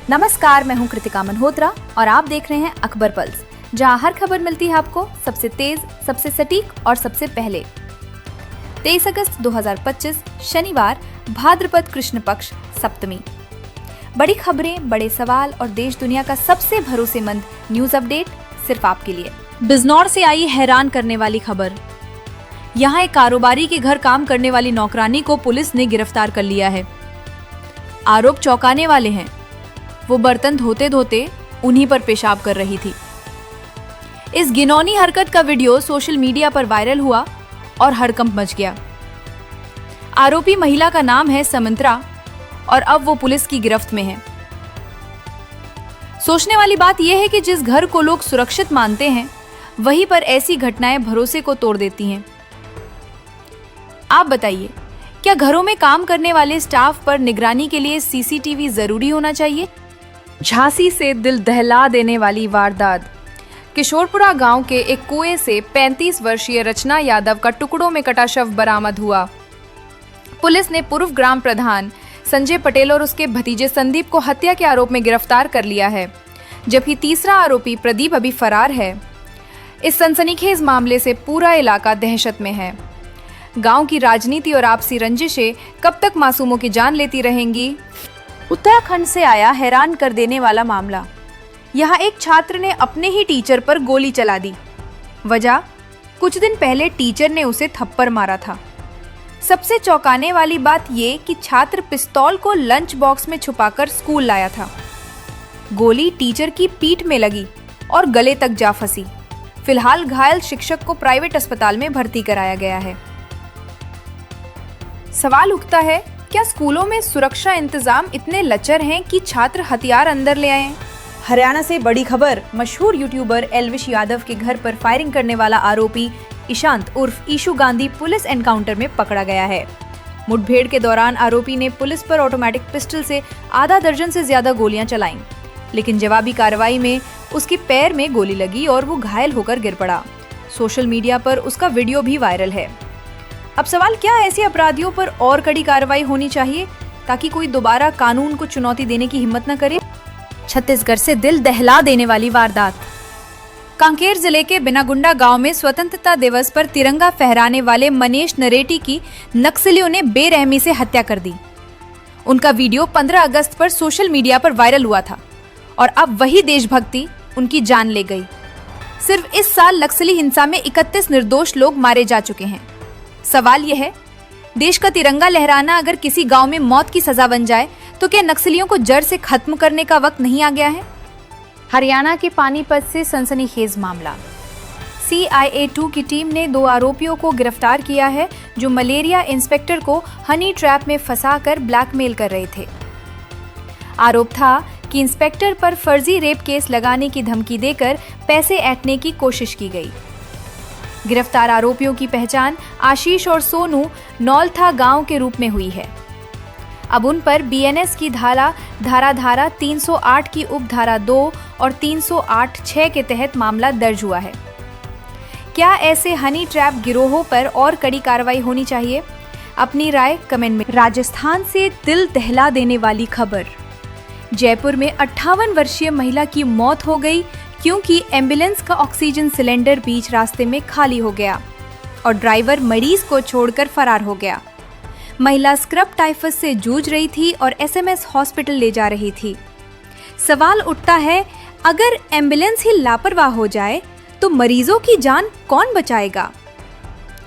नमस्कार, मैं हूं कृतिका मल्होत्रा और आप देख रहे हैं अखबार पल्स, जहां हर खबर मिलती है आपको सबसे तेज, सबसे सटीक और सबसे पहले। 23 अगस्त 2025 शनिवार, भाद्रपद कृष्ण पक्ष सप्तमी। बड़ी खबरें, बड़े सवाल और देश दुनिया का सबसे भरोसेमंद न्यूज अपडेट सिर्फ आपके लिए। बिजनौर से आई हैरान करने वाली खबर। यहाँ एक कारोबारी के घर काम करने वाली नौकरानी को पुलिस ने गिरफ्तार कर लिया है। आरोप चौंकाने वाले हैं। वो बर्तन धोते धोते उन्हीं पर पेशाब कर रही थी। इस घिनौनी हरकत का वीडियो सोशल मीडिया पर वायरल हुआ और हड़कंप मच गया। आरोपी महिला का नाम है समंत्रा और अब वो पुलिस की गिरफ्त में है। सोचने वाली बात यह है कि जिस घर को लोग सुरक्षित मानते हैं, वहीं पर ऐसी घटनाएं भरोसे को तोड़ देती हैं। आप बताइए, क्या घरों में काम करने वाले स्टाफ पर निगरानी के लिए सीसीटीवी जरूरी होना चाहिए? झांसी से दिल दहला देने वाली वारदात। किशोरपुरा गांव के एक कुएं से 35 वर्षीय रचना यादव का टुकड़ों में कटा शव बरामद हुआ। पुलिस ने पूर्व ग्राम प्रधान संजय पटेल और उसके भतीजे संदीप को हत्या के आरोप में गिरफ्तार कर लिया है, जबकि तीसरा आरोपी प्रदीप अभी फरार है। इस सनसनीखेज मामले से पूरा इलाका दहशत में है। गांव की राजनीति और आपसी रंजिशें कब तक मासूमों की जान लेती रहेंगी? उत्तराखंड से आया हैरान कर देने वाला मामला। यहाँ एक छात्र ने अपने ही टीचर पर गोली चला दी। वजह, कुछ दिन पहले टीचर ने उसे थप्पड़ मारा था। सबसे चौंकाने वाली बात ये कि छात्र पिस्तौल को लंच बॉक्स में छुपाकर स्कूल लाया था। गोली टीचर की पीठ में लगी और गले तक जा फंसी। फिलहाल घायल शिक्षक को प्राइवेट अस्पताल में भर्ती कराया गया है। सवाल उठता है, क्या स्कूलों में सुरक्षा इंतजाम इतने लचर हैं कि छात्र हथियार अंदर ले आए? हरियाणा से बड़ी खबर। मशहूर यूट्यूबर एल्विश यादव के घर पर फायरिंग करने वाला आरोपी ईशांत उर्फ ईशु गांधी पुलिस एनकाउंटर में पकड़ा गया है। मुठभेड़ के दौरान आरोपी ने पुलिस पर ऑटोमेटिक पिस्टल से आधा दर्जन से ज्यादा गोलियां चलाईं, लेकिन जवाबी कार्रवाई में उसके पैर में गोली लगी और वो घायल होकर गिर पड़ा। सोशल मीडिया पर उसका वीडियो भी वायरल है। अब सवाल, क्या ऐसे अपराधियों पर और कड़ी कार्रवाई होनी चाहिए ताकि कोई दोबारा कानून को चुनौती देने की हिम्मत न करे? छत्तीसगढ़ से दिल दहला देने वाली वारदात। कांकेर जिले के बिनागुंडा गांव में स्वतंत्रता दिवस पर तिरंगा फहराने वाले मनीष नरेटी की नक्सलियों ने बेरहमी से हत्या कर दी। उनका वीडियो 15 अगस्त पर सोशल मीडिया पर वायरल हुआ था और अब वही देशभक्ति उनकी जान ले गई। सिर्फ इस साल नक्सली हिंसा में 31 निर्दोष लोग मारे जा चुके हैं। सवाल यह है, देश का तिरंगा लहराना अगर किसी गांव में मौत की सजा बन जाए तो क्या नक्सलियों को जड़ से खत्म करने का वक्त नहीं आ गया है? हरियाणा के पानीपत से सनसनीखेज मामला। CIA 2 की टीम ने 2 आरोपियों को गिरफ्तार किया है जो मलेरिया इंस्पेक्टर को हनी ट्रैप में फंसाकर ब्लैकमेल कर रहे थे। आरोप था कि इंस्पेक्टर पर फर्जी रेप केस लगाने की धमकी देकर पैसे ऐंठने की कोशिश की गई। गिरफ्तार आरोपियों की पहचान आशीष और सोनू नौलथा गांव के रूप में हुई है। अब उन पर BNS की धारा 308 की उपधारा 2 और 308(6) के तहत मामला दर्ज हुआ है। क्या ऐसे हनी ट्रैप गिरोहों पर और कड़ी कार्रवाई होनी चाहिए? अपनी राय कमेंट में। राजस्थान से दिल दहला देने वाली खबर। जयपुर में 58 वर्षीय महिला की मौत हो गई क्योंकि एम्बुलेंस का ऑक्सीजन सिलेंडर बीच रास्ते में खाली हो गया और ड्राइवर मरीज को छोड़कर फरार हो गया। महिला स्क्रब टाइफस से जूझ रही थी और SMS हॉस्पिटल ले जा रही थी। सवाल उठता है, अगर एम्बुलेंस ही लापरवाह हो जाए तो मरीजों की जान कौन बचाएगा?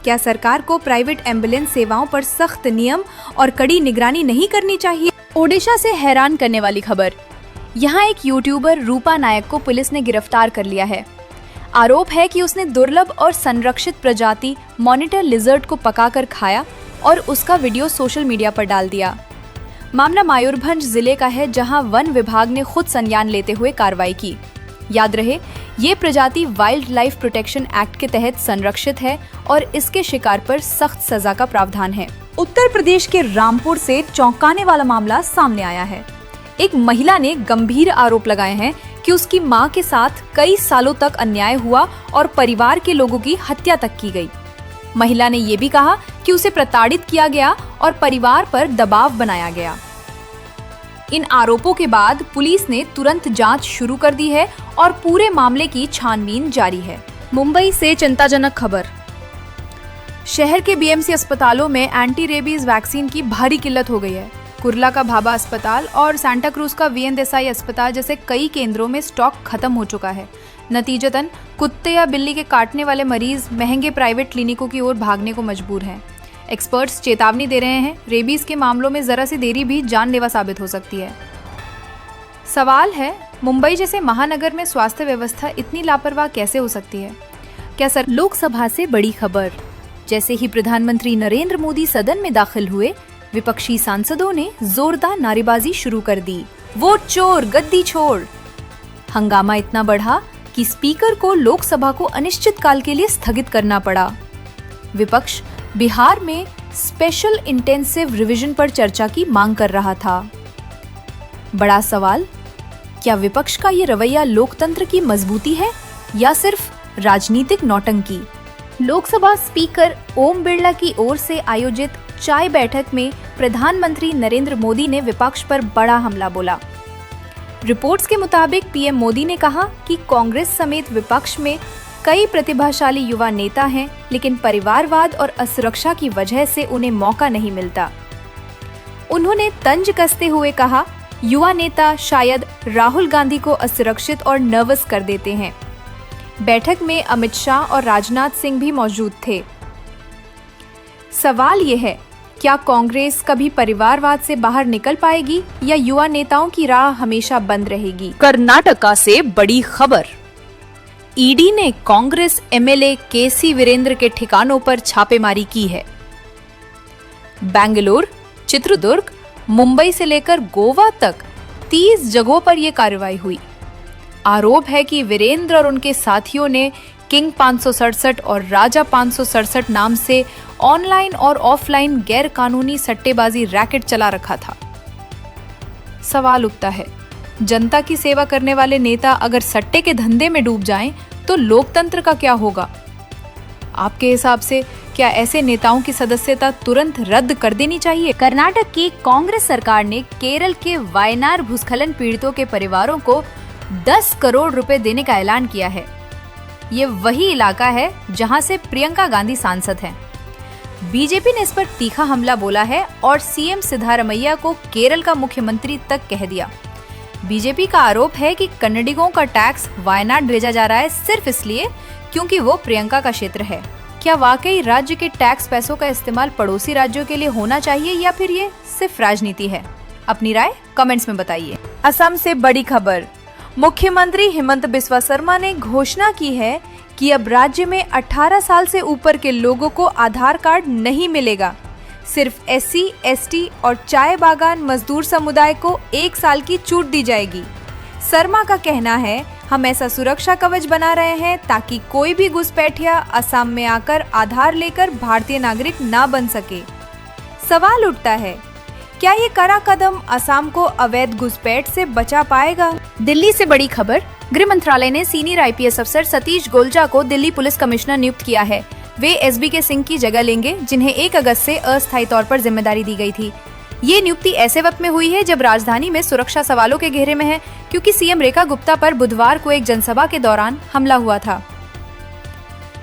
क्या सरकार को प्राइवेट एम्बुलेंस सेवाओं पर सख्त नियम और कड़ी निगरानी नहीं करनी चाहिए? ओडिशा से हैरान करने वाली खबर। यहाँ एक यूट्यूबर रूपा नायक को पुलिस ने गिरफ्तार कर लिया है। आरोप है कि उसने दुर्लभ और संरक्षित प्रजाति मॉनिटर लिजर्ड को पकाकर खाया और उसका वीडियो सोशल मीडिया पर डाल दिया। मामला मयूरभंज जिले का है, जहां वन विभाग ने खुद संज्ञान लेते हुए कार्रवाई की। याद रहे, ये प्रजाति वाइल्ड लाइफ प्रोटेक्शन एक्ट के तहत संरक्षित है और इसके शिकार पर सख्त सजा का प्रावधान है। उत्तर प्रदेश के रामपुर से चौंकाने वाला मामला सामने आया है। एक महिला ने गंभीर आरोप लगाए हैं कि उसकी मां के साथ कई सालों तक अन्याय हुआ और परिवार के लोगों की हत्या तक की गई। महिला ने ये भी कहा कि उसे प्रताड़ित किया गया और परिवार पर दबाव बनाया गया। इन आरोपों के बाद पुलिस ने तुरंत जांच शुरू कर दी है और पूरे मामले की छानबीन जारी है। मुंबई से चिंताजनक खबर। शहर के बीएमसी अस्पतालों में एंटी रेबीज वैक्सीन की भारी किल्लत हो गई है। कुर्ला का भाभा अस्पताल और सांता क्रूज का वीएन देसाई अस्पताल जैसे कई केंद्रों में स्टॉक खत्म हो चुका है। नतीजतन कुत्ते या बिल्ली के काटने वाले मरीज महंगे प्राइवेट क्लिनिकों की ओर भागने को मजबूर हैं। एक्सपर्ट्स चेतावनी दे रहे हैं, रेबीज के मामलों में जरा सी देरी भी जानलेवा साबित हो सकती है। सवाल है, मुंबई जैसे महानगर में स्वास्थ्य व्यवस्था इतनी लापरवाह कैसे हो सकती है? क्या लोकसभा से बड़ी खबर। जैसे ही प्रधानमंत्री नरेंद्र मोदी सदन में दाखिल हुए, विपक्षी सांसदों ने जोरदार नारेबाजी शुरू कर दी। वोट चोर, गद्दी छोड़। हंगामा इतना बढ़ा कि स्पीकर को लोकसभा को अनिश्चित काल के लिए स्थगित करना पड़ा। विपक्ष बिहार में स्पेशल इंटेंसिव रिवीजन पर चर्चा की मांग कर रहा था। बड़ा सवाल, क्या विपक्ष का ये रवैया लोकतंत्र की मजबूती है या सिर्फ राजनीतिक नौटंकी? लोकसभा स्पीकर ओम बिरला की ओर से आयोजित चाय बैठक में प्रधानमंत्री नरेंद्र मोदी ने विपक्ष पर बड़ा हमला बोला। रिपोर्ट्स के मुताबिक पीएम मोदी ने कहा कि कांग्रेस समेत विपक्ष में कई प्रतिभाशाली युवा नेता हैं, लेकिन परिवारवाद और असुरक्षा की वजह से उन्हें मौका नहीं मिलता। उन्होंने तंज कसते हुए कहा, युवा नेता शायद राहुल गांधी को असुरक्षित और नर्वस कर देते हैं। बैठक में अमित शाह और राजनाथ सिंह भी मौजूद थे। सवाल यह है, क्या कांग्रेस कभी परिवारवाद से बाहर निकल पाएगी या युवा नेताओं की राह हमेशा बंद रहेगी? कर्नाटका से बड़ी खबर। ईडी ने कांग्रेस एमएलए केसी वीरेंद्र के ठिकानों पर छापेमारी की है। बेंगलुरु, चित्रदुर्ग, मुंबई से लेकर गोवा तक 30 जगहों पर यह कार्रवाई हुई। आरोप है कि वीरेंद्र और उनके साथियों ने किंग 567 और राजा 567 नाम से ऑनलाइन और ऑफलाइन गैर कानूनी सट्टेबाजी रैकेट चला रखा था। सवाल उठता है, जनता की सेवा करने वाले नेता अगर सट्टे के धंधे में डूब जाएं, तो लोकतंत्र का क्या होगा? आपके हिसाब से क्या ऐसे नेताओं की सदस्यता तुरंत रद्द कर देनी चाहिए? कर्नाटक की कांग्रेस सरकार ने केरल के वायनाड भूस्खलन पीड़ितों के परिवारों को 10 करोड़ रुपए देने का ऐलान किया है। ये वही इलाका है जहां से प्रियंका गांधी सांसद हैं। बीजेपी ने इस पर तीखा हमला बोला है और सीएम सिद्धारमैया को केरल का मुख्यमंत्री तक कह दिया। बीजेपी का आरोप है कि कन्नडिगों का टैक्स वायनाड भेजा जा रहा है सिर्फ इसलिए क्योंकि वो प्रियंका का क्षेत्र है। क्या वाकई राज्य के टैक्स पैसों का इस्तेमाल पड़ोसी राज्यों के लिए होना चाहिए या फिर ये सिर्फ राजनीति है? अपनी राय कमेंट्स में बताइए। असम से बड़ी खबर। मुख्यमंत्री हिमंत बिस्वा शर्मा ने घोषणा की है कि अब राज्य में 18 साल से ऊपर के लोगों को आधार कार्ड नहीं मिलेगा। सिर्फ एससी, एसटी और चाय बागान मजदूर समुदाय को 1 साल की छूट दी जाएगी। शर्मा का कहना है, हम ऐसा सुरक्षा कवच बना रहे हैं ताकि कोई भी घुसपैठिया असम में आकर आधार लेकर भारतीय नागरिक ना बन सके। सवाल उठता है, क्या ये कड़ा कदम असम को अवैध घुसपैठ से बचा पाएगा? दिल्ली से बड़ी खबर। गृह मंत्रालय ने सीनियर आईपीएस अफसर सतीश गोलचा को दिल्ली पुलिस कमिश्नर नियुक्त किया है। वे एसबीके सिंह की जगह लेंगे, जिन्हें 1 अगस्त से अस्थायी तौर पर जिम्मेदारी दी गई थी। ये नियुक्ति ऐसे वक्त में हुई है जब राजधानी में सुरक्षा सवालों के घेरे में है, क्योंकि सीएम रेखा गुप्ता पर बुधवार को एक जनसभा के दौरान हमला हुआ था।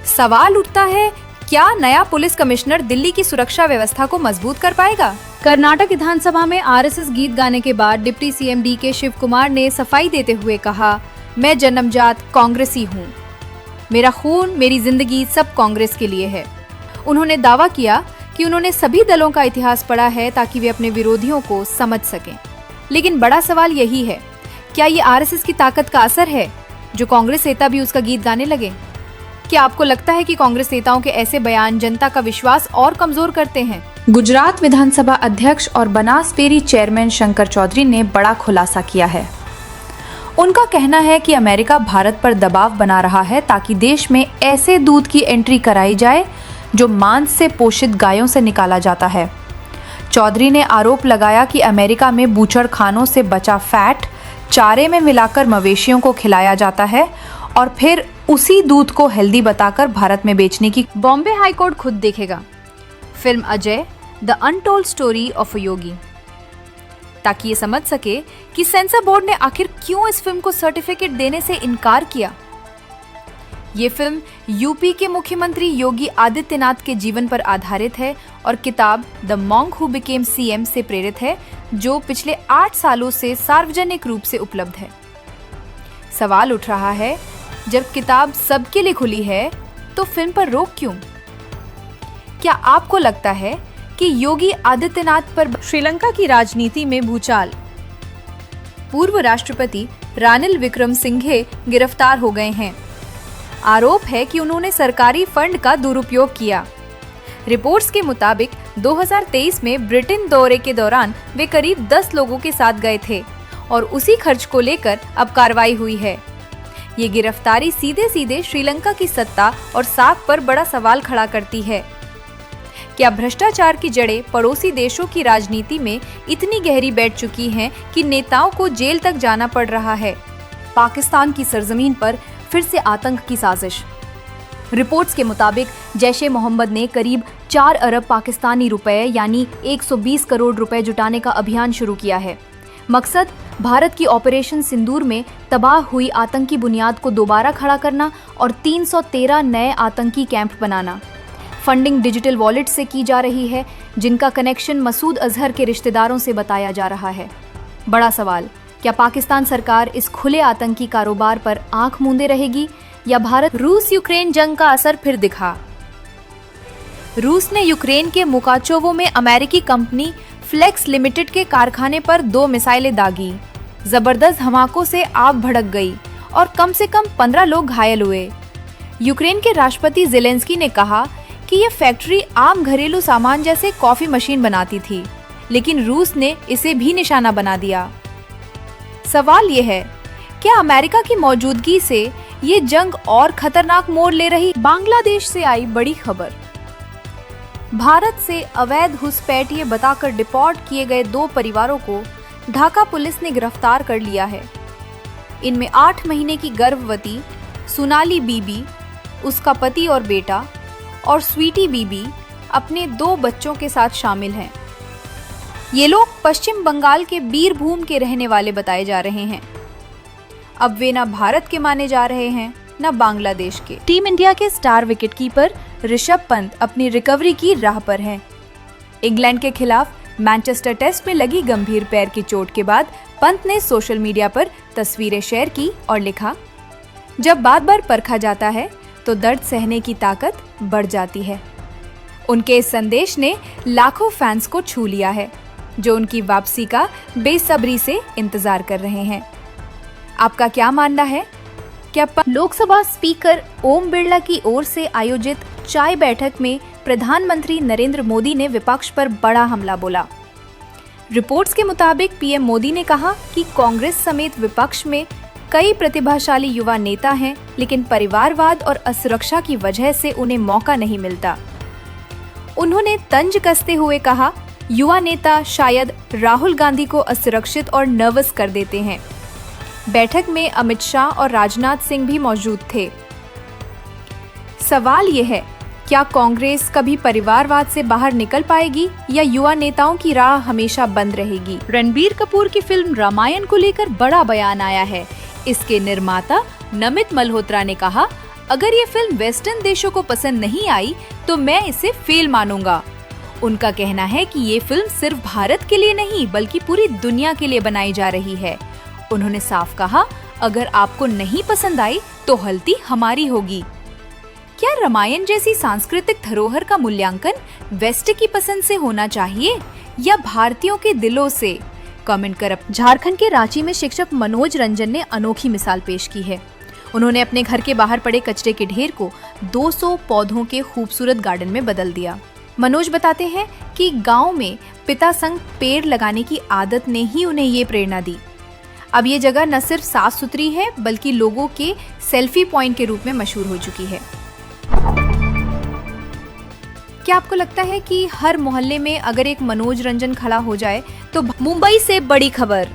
सवाल उठता है, क्या नया पुलिस कमिश्नर दिल्ली की सुरक्षा व्यवस्था को मजबूत कर पाएगा? कर्नाटक विधानसभा में आरएसएस गीत गाने के बाद deputy CM DK Shiv Kumar ने सफाई देते हुए कहा, मैं जन्मजात कांग्रेसी हूँ। मेरा खून, मेरी जिंदगी सब कांग्रेस के लिए है। उन्होंने दावा किया कि उन्होंने सभी दलों का इतिहास पढ़ा है ताकि वे अपने विरोधियों को समझ सकें। लेकिन बड़ा सवाल यही है, क्या ये आरएसएस की ताकत का असर है जो कांग्रेस नेता भी उसका गीत गाने लगे? क्या आपको लगता है कि कांग्रेस नेताओं के ऐसे बयान जनता का विश्वास और कमजोर करते हैं? गुजरात विधानसभा अध्यक्ष और बनास डेयरी चेयरमैन शंकर चौधरी ने बड़ा खुलासा किया है। उनका कहना है कि अमेरिका भारत पर दबाव बना रहा है ताकि देश में ऐसे दूध की एंट्री कराई जाए जो मांस से पोषित गायों से निकाला जाता है। चौधरी ने आरोप लगाया कि अमेरिका में बूचड़ खानों से बचा फैट चारे में मिलाकर मवेशियों को खिलाया जाता है और फिर उसी दूध को हेल्दी बताकर भारत में बेचने की बॉम्बे हाईकोर्ट खुद देखेगा। Film Ajay, the untold story of a Yogi. ताकि ये समझ सके कि सेंसर बोर्ड ने आखिर क्यों इस फिल्म को सर्टिफिकेट देने से इनकार किया। ये फिल्म यूपी के मुख्यमंत्री योगी आदित्यनाथ के जीवन पर आधारित है और किताब the monk who became CM से प्रेरित है, जो पिछले 8 सालों से सार्वजनिक रूप से उपलब्ध है। सवाल उठ रहा है, जब किताब सबके लिए खुली है तो फिल्म पर रोक क्यों? क्या आपको लगता है कि योगी आदित्यनाथ पर श्रीलंका की राजनीति में भूचाल? पूर्व राष्ट्रपति रानिल विक्रमसिंघे गिरफ्तार हो गए हैं। आरोप है कि उन्होंने सरकारी फंड का दुरुपयोग किया। रिपोर्ट्स के मुताबिक 2023 में ब्रिटेन दौरे के दौरान वे करीब 10 लोगों के साथ गए थे और उसी खर्च को लेकर अब कार्रवाई हुई है। ये गिरफ्तारी सीधे सीधे श्रीलंका की सत्ता और साख पर बड़ा सवाल खड़ा करती है। क्या भ्रष्टाचार की जड़ें पड़ोसी देशों की राजनीति में इतनी गहरी बैठ चुकी हैं कि नेताओं को जेल तक जाना पड़ रहा है? पाकिस्तान की सरजमीन पर फिर से आतंक की साजिश। रिपोर्ट्स के मुताबिक जैश-ए मोहम्मद ने करीब 4 अरब पाकिस्तानी रुपए यानी 120 करोड़ रुपए जुटाने का अभियान शुरू किया है। मकसद भारत की ऑपरेशन सिंदूर में तबाह हुई आतंकी बुनियाद को दोबारा खड़ा करना और 313 नए आतंकी कैंप बनाना। फंडिंग डिजिटल वॉलेट से की जा रही है, जिनका कनेक्शन मसूद अजहर के रिश्तेदारों से बताया जा रहा है। बड़ा सवाल, क्या पाकिस्तान सरकार इस खुले आतंकी कारोबार पर आंख मूंदे रहेगी या भारत रूस यूक्रेन जंग का असर फिर दिखा? रूस ने यूक्रेन के मुकाचोवो में अमेरिकी कंपनी फ्लेक्स लिमिटेड के कारखाने पर 2 मिसाइलें दागी। जबरदस्त धमाकों से आग भड़क गई और कम से कम 15 लोग घायल हुए। यूक्रेन के राष्ट्रपति ज़ेलेंस्की ने कहा कि यह फैक्ट्री आम घरेलू सामान जैसे कॉफी मशीन बनाती थी, लेकिन रूस ने इसे भी निशाना बना दिया। सवाल यह है, क्या अमेरिका की मौजूदगी से ये जंग और खतरनाक मोड़ ले रही? बांग्लादेश से आई बड़ी खबर। भारत से अवैध घुसपैठिए बताकर डिपोर्ट किए गए 2 परिवारों को ढाका पुलिस ने गिरफ्तार कर लिया है। इनमें 8 महीने की गर्भवती सोनाली बीबी, उसका पति और बेटा, और स्वीटी बीबी अपने 2 बच्चों के साथ शामिल हैं। ये लोग पश्चिम बंगाल के बीरभूम के रहने वाले बताए जा रहे हैं। अब वे न भारत के माने जा रहे हैं न बांग्लादेश के। टीम इंडिया के स्टार विकेटकीपर ऋषभ पंत अपनी रिकवरी की राह पर हैं। इंग्लैंड के खिलाफ मैनचेस्टर टेस्ट में लगी गंभीर पैर की चोट के बाद पंत ने सोशल मीडिया पर तस्वीरें शेयर की और लिखा, जब बार बार परखा जाता है तो दर्द सहने की ताकत बढ़ जाती है। उनके इस संदेश ने लाखों फैंस को छू लिया है, जो उनकी वापसी का बेसब्री से इंतजार कर रहे हैं। आपका क्या मानना है? क्या लोकसभा स्पीकर ओम बिरला की ओर से आयोजित चाय बैठक में प्रधानमंत्री नरेंद्र मोदी ने विपक्ष पर बड़ा हमला बोला? रिपोर्ट्स के मुताबिक पीएम मोदी ने कहा कि कांग्रेस समेत विपक्ष में कई प्रतिभाशाली युवा नेता हैं, लेकिन परिवारवाद और असुरक्षा की वजह से उन्हें मौका नहीं मिलता। उन्होंने तंज कसते हुए कहा, युवा नेता शायद राहुल गांधी को असुरक्षित और नर्वस कर देते हैं। बैठक में अमित शाह और राजनाथ सिंह भी मौजूद थे। सवाल यह है, क्या कांग्रेस कभी परिवारवाद से बाहर निकल पाएगी या युवा नेताओं की राह हमेशा बंद रहेगी? रणबीर कपूर की फिल्म रामायण को लेकर बड़ा बयान आया है। इसके निर्माता नमित मल्होत्रा ने कहा, अगर ये फिल्म वेस्टर्न देशों को पसंद नहीं आई तो मैं इसे फेल मानूंगा। उनका कहना है कि ये फिल्म सिर्फ भारत के लिए नहीं बल्कि पूरी दुनिया के लिए बनाई जा रही है। उन्होंने साफ कहा, अगर आपको नहीं पसंद आई तो गलती हमारी होगी। क्या रामायण जैसी सांस्कृतिक धरोहर का मूल्यांकन वेस्ट की पसंद से होना चाहिए या भारतीयों के दिलों से? कमेंट कर। झारखंड के रांची में शिक्षक मनोज रंजन ने अनोखी मिसाल पेश की है। उन्होंने अपने घर के बाहर पड़े कचरे के ढेर को 200 पौधों के खूबसूरत गार्डन में बदल दिया। मनोज बताते हैं कि गांव में पिता संग पेड़ लगाने की आदत ने ही उन्हें ये प्रेरणा दी। अब ये जगह न सिर्फ साफ सुथरी है बल्कि लोगों के सेल्फी पॉइंट के रूप में मशहूर हो चुकी है। क्या आपको लगता है कि हर मोहल्ले में अगर एक मनोज रंजन खड़ा हो जाए तो? मुंबई से बड़ी खबर।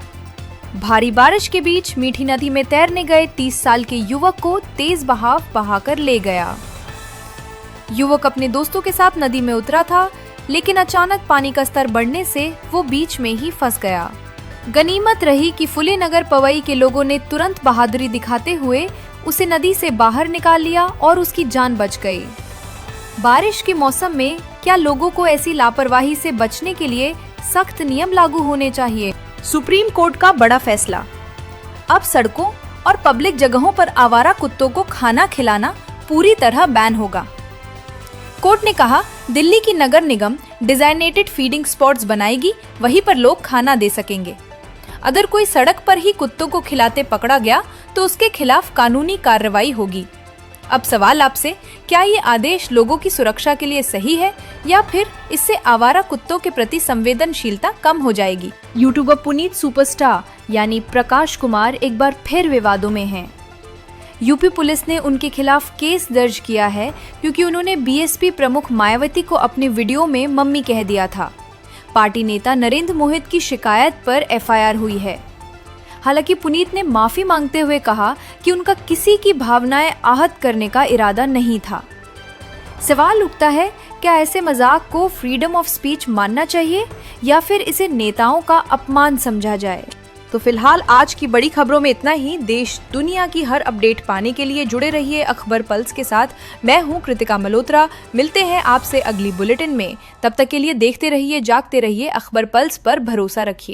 भारी बारिश के बीच मीठी नदी में तैरने गए 30 साल के युवक को तेज बहाव बहाकर ले गया। युवक अपने दोस्तों के साथ नदी में उतरा था, लेकिन अचानक पानी का स्तर बढ़ने से वो बीच में ही फंस गया। गनीमत रही कि फुले नगर पवई के लोगों ने तुरंत बहादुरी दिखाते हुए उसे नदी से बाहर निकाल लिया और उसकी जान बच गई। बारिश के मौसम में क्या लोगों को ऐसी लापरवाही से बचने के लिए सख्त नियम लागू होने चाहिए? सुप्रीम कोर्ट का बड़ा फैसला। अब सड़कों और पब्लिक जगहों पर आवारा कुत्तों को खाना खिलाना पूरी तरह बैन होगा। कोर्ट ने कहा, दिल्ली की नगर निगम डिजाइनेटेड फीडिंग स्पॉट्स बनाएगी, वहीं पर लोग खाना दे सकेंगे। अगर कोई सड़क पर ही कुत्तों को खिलाते पकड़ा गया तो उसके खिलाफ कानूनी कार्रवाई होगी। अब सवाल आपसे, क्या ये आदेश लोगों की सुरक्षा के लिए सही है या फिर इससे आवारा कुत्तों के प्रति संवेदनशीलता कम हो जाएगी? यूट्यूबर पुनीत सुपरस्टार यानी प्रकाश कुमार एक बार फिर विवादों में हैं। यूपी पुलिस ने उनके खिलाफ केस दर्ज किया है क्योंकि उन्होंने बीएसपी प्रमुख मायावती को अपने वीडियो में मम्मी कह दिया था। पार्टी नेता नरेंद्र मोहित की शिकायत पर एफआईआर हुई है। हालांकि पुनीत ने माफी मांगते हुए कहा कि उनका किसी की भावनाएं आहत करने का इरादा नहीं था। सवाल उठता है, क्या ऐसे मजाक को फ्रीडम ऑफ स्पीच मानना चाहिए या फिर इसे नेताओं का अपमान समझा जाए? तो फिलहाल आज की बड़ी खबरों में इतना ही। देश दुनिया की हर अपडेट पाने के लिए जुड़े रहिए अखबार पल्स के साथ। मैं हूं कृतिका मल्होत्रा। मिलते हैं आपसे अगली बुलेटिन में। तब तक के लिए देखते रहिए, जागते रहिए, अखबार पल्स पर भरोसा रखिए।